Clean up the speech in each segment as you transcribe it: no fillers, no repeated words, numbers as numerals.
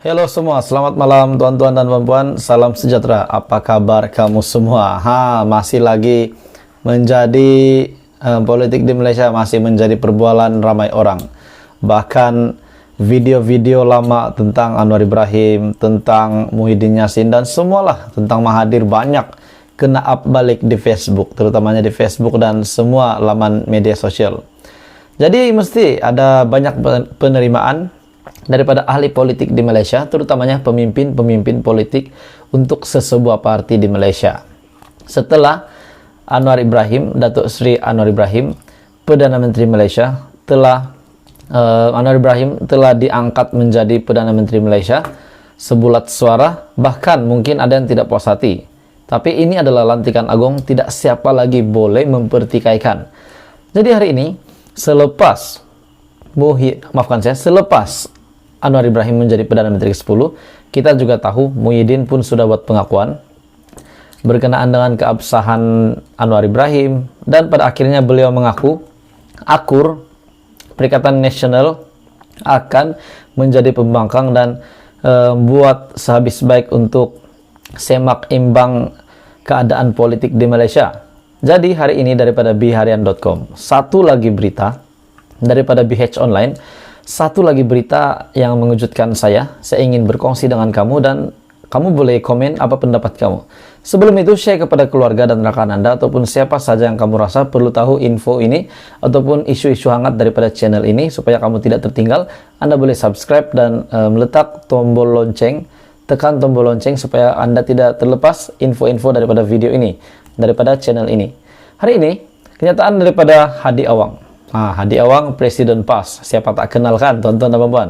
Halo semua, selamat malam tuan-tuan dan puan-puan. Salam sejahtera. Apa kabar kamu semua? Masih lagi menjadi politik di Malaysia masih menjadi perbualan ramai orang. Bahkan video-video lama tentang Anwar Ibrahim, tentang Muhyiddin Yassin dan semualah tentang Mahathir banyak kena up balik di Facebook, terutamanya di Facebook dan semua laman media sosial. Jadi mesti ada banyak penerimaan daripada ahli politik di Malaysia, terutamanya pemimpin-pemimpin politik untuk sesebuah parti di Malaysia. Setelah Anwar Ibrahim, Datuk Seri Anwar Ibrahim, Perdana Menteri Malaysia, Anwar Ibrahim telah diangkat menjadi Perdana Menteri Malaysia sebulat suara, bahkan mungkin ada yang tidak puas hati. Tapi ini adalah lantikan agung, tidak siapa lagi boleh mempertikaikan. Jadi hari ini, selepas Anwar Ibrahim menjadi Perdana Menteri ke-10, kita juga tahu Muhyiddin pun sudah buat pengakuan berkenaan dengan keabsahan Anwar Ibrahim, dan pada akhirnya beliau mengaku akur Perikatan Nasional akan menjadi pembangkang dan buat sehabis baik untuk semak imbang keadaan politik di Malaysia. Jadi hari ini daripada biharian.com, satu lagi berita daripada BH Online, satu lagi berita yang mengejutkan saya ingin berkongsi dengan kamu dan kamu boleh komen apa pendapat kamu. Sebelum itu, share kepada keluarga dan rekan Anda ataupun siapa saja yang kamu rasa perlu tahu info ini ataupun isu-isu hangat daripada channel ini supaya kamu tidak tertinggal. Anda boleh subscribe dan meletak tombol lonceng, tekan tombol lonceng supaya Anda tidak terlepas info-info daripada video ini, daripada channel ini. Hari ini, kenyataan daripada Hadi Awang. Hadi Awang, Presiden PAS. Siapa tak kenal kan, tuan-tuan dan puan-puan.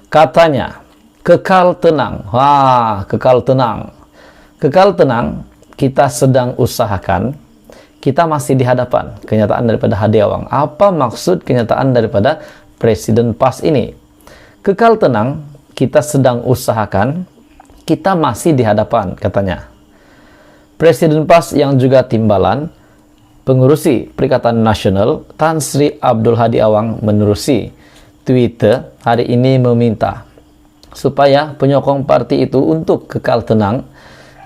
Katanya, kekal tenang. Kekal tenang. Kekal tenang, kita sedang usahakan. Kita masih di hadapan. Kenyataan daripada Hadi Awang. Apa maksud kenyataan daripada Presiden PAS ini? Kekal tenang, kita sedang usahakan. Kita masih di hadapan, katanya. Presiden PAS yang juga timbalan pengurusi Perikatan Nasional Tan Sri Abdul Hadi Awang menerusi Twitter hari ini meminta supaya penyokong parti itu untuk kekal tenang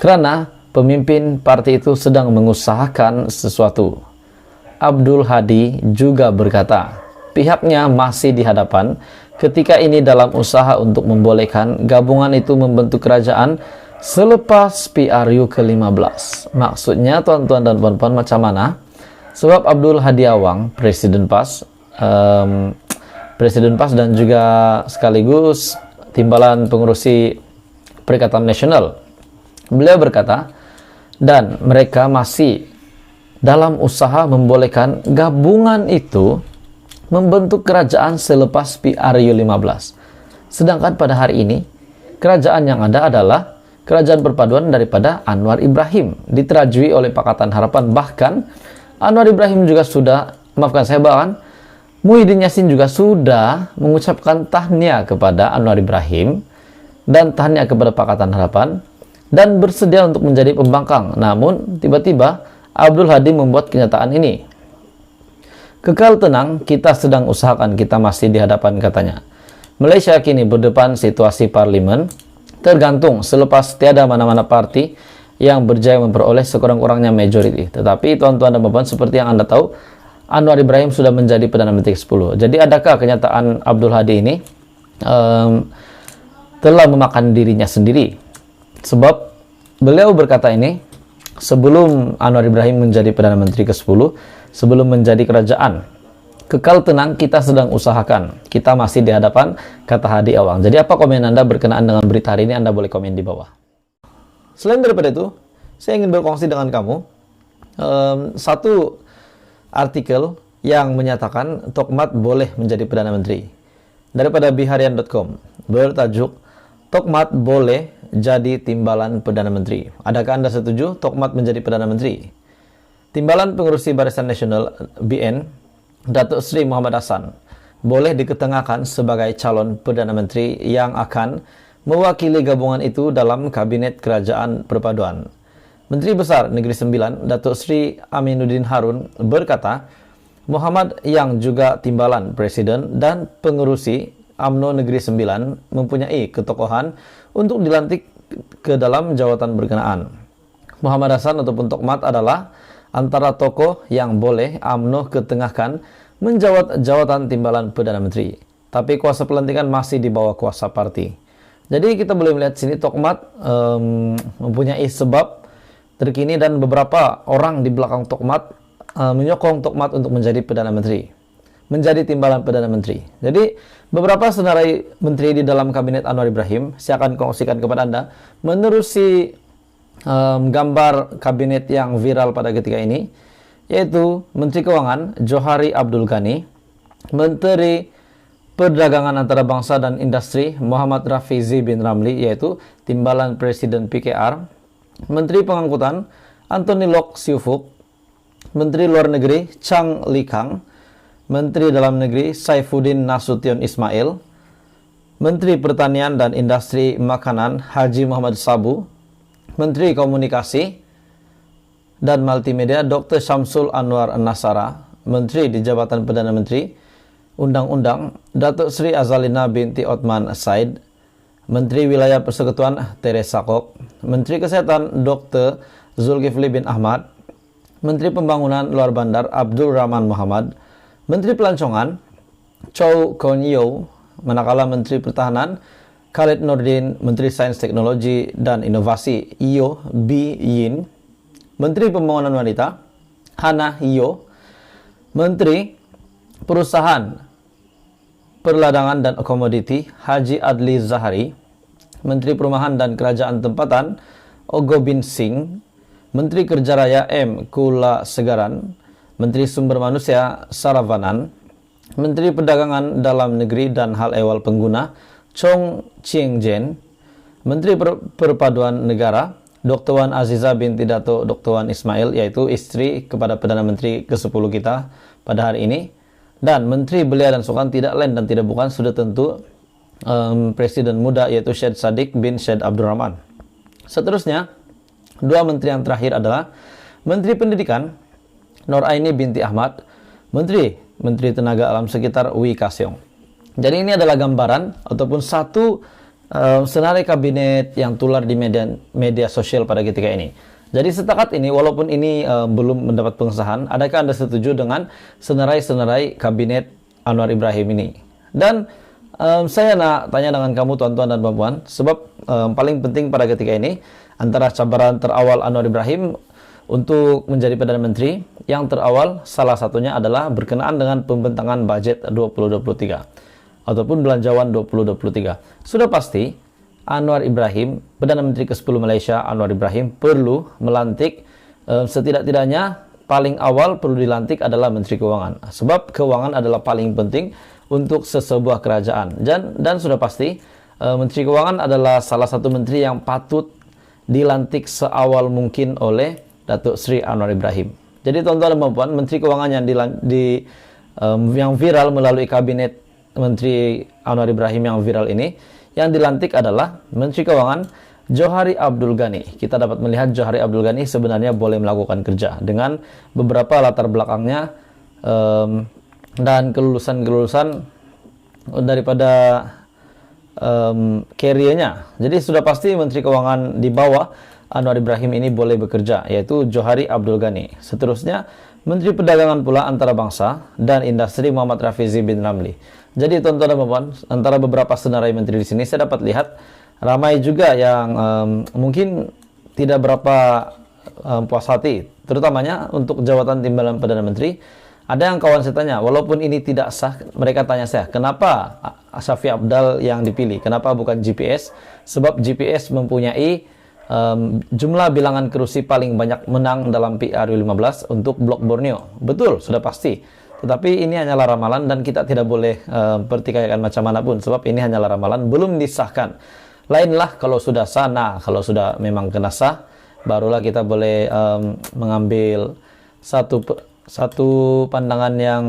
kerana pemimpin parti itu sedang mengusahakan sesuatu. Abdul Hadi juga berkata pihaknya masih di hadapan ketika ini dalam usaha untuk membolehkan gabungan itu membentuk kerajaan selepas PRU ke-15. Maksudnya tuan-tuan dan puan-puan macam mana? Sebab Abdul Hadi Awang, Presiden PAS dan juga sekaligus timbalan pengurusi Perikatan Nasional. Beliau berkata, dan mereka masih dalam usaha membolehkan gabungan itu membentuk kerajaan selepas PRU 15. Sedangkan pada hari ini, kerajaan yang ada adalah kerajaan perpaduan daripada Anwar Ibrahim, diterajui oleh Pakatan Harapan. Bahkan Anwar Ibrahim juga sudah, Muhyiddin Yassin juga sudah mengucapkan tahniah kepada Anwar Ibrahim dan tahniah kepada Pakatan Harapan dan bersedia untuk menjadi pembangkang. Namun tiba-tiba Abdul Hadi membuat kenyataan ini. Kekal tenang, kita sedang usahakan, kita masih di hadapan, katanya. Malaysia kini berdepan situasi parlimen tergantung selepas tiada mana-mana parti yang berjaya memperoleh sekurang-kurangnya majority. Tetapi tuan-tuan dan puan-puan, seperti yang Anda tahu, Anwar Ibrahim sudah menjadi Perdana Menteri ke-10. Jadi adakah kenyataan Abdul Hadi ini telah memakan dirinya sendiri? Sebab beliau berkata ini sebelum Anwar Ibrahim menjadi Perdana Menteri ke-10, sebelum menjadi kerajaan. Kekal tenang, kita sedang usahakan. Kita masih di hadapan, kata Hadi Awang. Jadi apa komen Anda berkenaan dengan berita hari ini? Anda boleh komen di bawah. Selain daripada itu, saya ingin berkongsi dengan kamu satu artikel yang menyatakan Tokmat boleh menjadi Perdana Menteri. Daripada biharian.com, bertajuk Tokmat boleh jadi timbalan Perdana Menteri. Adakah Anda setuju Tokmat menjadi Perdana Menteri? Timbalan pengurusi Barisan Nasional BN, Datuk Seri Muhammad Hassan, boleh diketengahkan sebagai calon Perdana Menteri yang akan mewakili gabungan itu dalam Kabinet Kerajaan Perpaduan. Menteri Besar Negeri Sembilan, Datuk Seri Aminuddin Harun, berkata, Muhammad yang juga timbalan Presiden dan pengurusi UMNO Negeri 9 mempunyai ketokohan untuk dilantik ke dalam jawatan berkenaan. Muhammad Hasan ataupun Tokmat adalah antara tokoh yang boleh UMNO ketengahkan menjawat jawatan timbalan Perdana Menteri. Tapi kuasa pelantikan masih di bawah kuasa parti. Jadi kita boleh melihat sini Tokmat mempunyai sebab terkini dan beberapa orang di belakang Tokmat menyokong Tokmat untuk menjadi Perdana Menteri, menjadi timbalan Perdana Menteri. Jadi beberapa senarai menteri di dalam kabinet Anwar Ibrahim saya akan kongsikan kepada Anda menerusi gambar kabinet yang viral pada ketika ini, yaitu Menteri Keuangan Johari Abdul Ghani, Menteri Perdagangan Antarabangsa dan Industri Muhammad Rafizi bin Ramli, yaitu timbalan Presiden PKR, Menteri Pengangkutan Anthony Lok Siufuk, Menteri Luar Negeri Chang Likang, Menteri Dalam Negeri Saifuddin Nasution Ismail, Menteri Pertanian dan Industri Makanan Haji Muhammad Sabu, Menteri Komunikasi dan Multimedia Dr. Syamsul Anwar Nasara, Menteri di Jabatan Perdana Menteri Undang-Undang Datuk Sri Azalina binti Othman Said, Menteri Wilayah Persekutuan Teresa Kok, Menteri Kesehatan Dr. Zulkifli bin Ahmad, Menteri Pembangunan Luar Bandar Abdul Rahman Muhammad, Menteri Pelancongan Chow Kon Yeow, manakala Menteri Pertahanan Khalid Nordin, Menteri Sains Teknologi dan Inovasi Iyo B. Yin, Menteri Pembangunan Wanita Hana Iyo, Menteri Perusahaan Perladangan dan Komoditi Haji Adli Zahari, Menteri Perumahan dan Kerajaan Tempatan Ogo Bin Singh, Menteri Kerja Raya M. Kula Segaran, Menteri Sumber Manusia Saravanan, Menteri Perdagangan Dalam Negeri dan Hal Ehwal Pengguna Chong Ching Jen, Menteri Perpaduan Negara Dr. Wan Aziza binti Dato Dr. Wan Ismail, yaitu istri kepada Perdana Menteri ke-10 kita pada hari ini. Dan Menteri Belia dan Sukan tidak lain dan tidak bukan sudah tentu Presiden muda, yaitu Syed Sadiq bin Syed Abdurrahman. Seterusnya, dua menteri yang terakhir adalah Menteri Pendidikan Nur Aini binti Ahmad, Menteri Tenaga Alam Sekitar Wi Kasyong. Jadi ini adalah gambaran ataupun satu senarai kabinet yang tular di media sosial pada ketika ini. Jadi setakat ini, walaupun ini belum mendapat pengesahan, adakah Anda setuju dengan senarai-senarai kabinet Anwar Ibrahim ini? Dan saya nak tanya dengan kamu tuan-tuan dan puan-puan, sebab paling penting pada ketika ini, antara cabaran terawal Anwar Ibrahim untuk menjadi Perdana Menteri, yang terawal salah satunya adalah berkenaan dengan pembentangan budget 2023 ataupun belanjawan 2023. Sudah pasti Anwar Ibrahim, Perdana Menteri ke-10 Malaysia Anwar Ibrahim perlu melantik, setidak-tidaknya paling awal perlu dilantik adalah Menteri Keuangan. Sebab keuangan adalah paling penting untuk sesebuah kerajaan. Dan sudah pasti Menteri Keuangan adalah salah satu menteri yang patut dilantik seawal mungkin oleh Datuk Sri Anwar Ibrahim. Jadi tuan-tuan dan puan, Menteri Keuangan yang viral melalui kabinet Menteri Anwar Ibrahim yang viral ini, yang dilantik adalah Menteri Keuangan Johari Abdul Ghani. Kita dapat melihat Johari Abdul Ghani sebenarnya boleh melakukan kerja dengan beberapa latar belakangnya dan kelulusan daripada career-nya. Jadi sudah pasti Menteri Keuangan di bawah Anwar Ibrahim ini boleh bekerja, yaitu Johari Abdul Ghani. Seterusnya Menteri Perdagangan pula Antarabangsa dan Industri Muhammad Rafizi bin Ramli. Jadi tuan-tuan dan puan, antara beberapa senarai menteri di sini saya dapat lihat ramai juga yang mungkin tidak berapa puas hati, terutamanya untuk jabatan timbalan Perdana Menteri. Ada yang kawan saya tanya, walaupun ini tidak sah, mereka tanya saya, kenapa Syafi Abdal yang dipilih? Kenapa bukan GPS? Sebab GPS mempunyai jumlah bilangan kerusi paling banyak menang dalam PRU15 untuk Blok Borneo. Betul, sudah pasti. Tetapi ini hanyalah ramalan dan kita tidak boleh pertikaikan macam manapun, sebab ini hanyalah ramalan, belum disahkan. Lainlah kalau sudah sah, kalau sudah memang kena sah, barulah kita boleh mengambil satu pandangan yang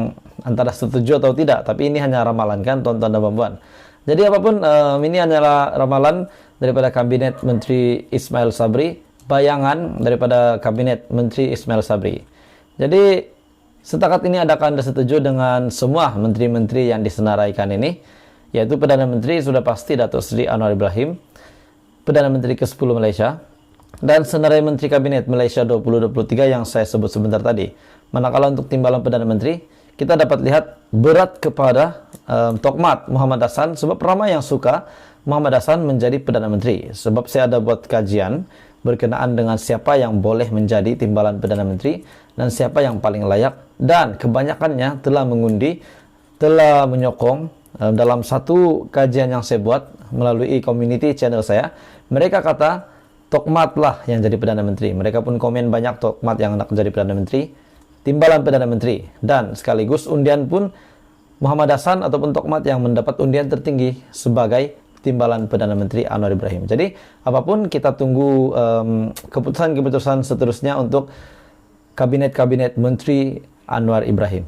antara setuju atau tidak. Tapi ini hanya ramalan kan tuan-tuan dan puan. Jadi apapun ini hanyalah ramalan daripada kabinet Menteri Ismail Sabri, bayangan daripada kabinet Menteri Ismail Sabri. Jadi setakat ini adakah Anda setuju dengan semua menteri-menteri yang disenaraikan ini? yaitu Perdana Menteri sudah pasti Datuk Seri Anwar Ibrahim, Perdana Menteri ke-10 Malaysia, dan Senarai Menteri Kabinet Malaysia 2023 yang saya sebut sebentar tadi. Manakala untuk timbalan Perdana Menteri, kita dapat lihat berat kepada Tokmat Muhammad Hassan, sebab ramai yang suka Muhammad Hassan menjadi Perdana Menteri. Sebab saya ada buat kajian berkenaan dengan siapa yang boleh menjadi timbalan Perdana Menteri dan siapa yang paling layak, dan kebanyakannya telah mengundi, telah menyokong. Dalam satu kajian yang saya buat melalui community channel saya, mereka kata Tokmat lah yang jadi Perdana Menteri. Mereka pun komen banyak Tokmat yang nak jadi Perdana Menteri, timbalan Perdana Menteri, dan sekaligus undian pun Muhammad Hassan ataupun Tokmat yang mendapat undian tertinggi sebagai timbalan Perdana Menteri Anwar Ibrahim. Jadi apapun kita tunggu keputusan-keputusan seterusnya untuk kabinet-kabinet Menteri Anwar Ibrahim.